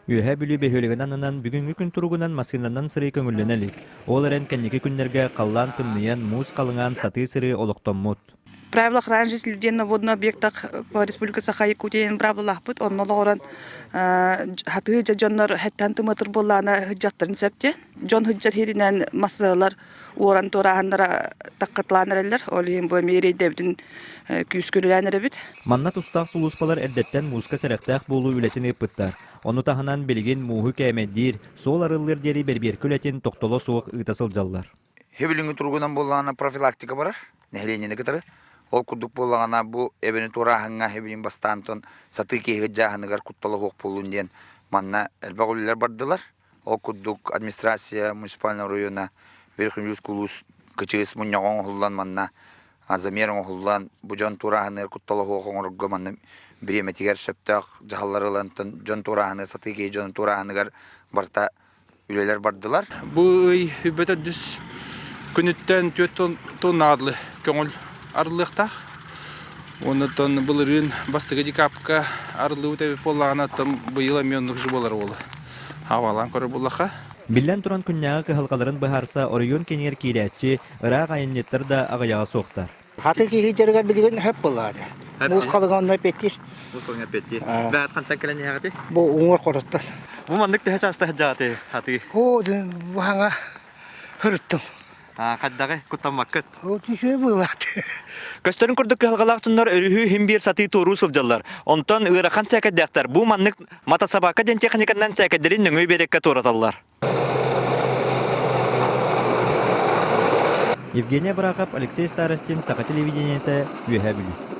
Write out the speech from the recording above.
Үһә бүлі бөһөлігінен анан бүгінгі күн туругунан маскинанан сыры көңүлленелик. Ол эрен кенники күннерге қаллан тымныян муз қалыңан саты сыры олықтоммут. Правилах раньше людей на водных объектах по республике Саха-Якутия не правилах бут, он налоран хаты джоннор хеттан тыматыр боллана хыджаттарын септе. Джон хыджат херинен массалар оран тораһаннара таккатланыралар, олим бу мерейдебдин күскүләнер бит. Манна тустақ сулуспалар эрдеттен музка сәрәхтәк болу үлетин ыппыттар. Оны таханан билген муһу кәмәддир, сол арыллар дери бербер күлетин тоқтоло суық ыйтасыл жаллар. Хебелинги тургунан боллана профилактика барар. Нехленене кетер. Ол кудук боллагана бу эбени тураханга хебелин бастантон сатыки хыджаханыгар кутталы хок болун ден манна элбагуллар бардылар. Ол кудук администрация муниципальный района Верхнюс Кулус кычыс муньягон холлан манна азамерон холлан бу жон тураханыр кутталы хокоңорго манна биреметигер септак жахалларылантын жон тураханы сатыки жон тураханыгар барта үлелер бардылар. Бу үбөтө дүс күнүттен 4 тоннадлы көңүл арылыктах. Онотон булырын бастыгы дикапка арылуу тебип боллагана там быйыла миллиондук жубалар болу. Хавалан көрө буллаха. Биллен туран күннәгә кыһалкаларын баһарса орыйон кенер кирәтче ырак айыннеттер да агаяга соктар. Хаты ки хиҗәргә билген хәп булады. Мус калганны петтир. Мус калган петтир. Бәгат кантан келән ягаты? Бу уңыр корытты. Бу мандык тәһә аста хаҗаты хаты. О, бу ханга хөрттем. Каддагы куттан маккат. О, тише булады. Көстөрүн күрдүк калгалактындар өрүһү химбир саты туру сылжаллар. Онтон ырахан сәкәдәктәр. Бу мандык матасабака ден техникадан сәкәдәрин нөңөй береккә тураталлар. Евгения Браков, Алексей Старостин, Саха телевидениете, Үһә бүлү.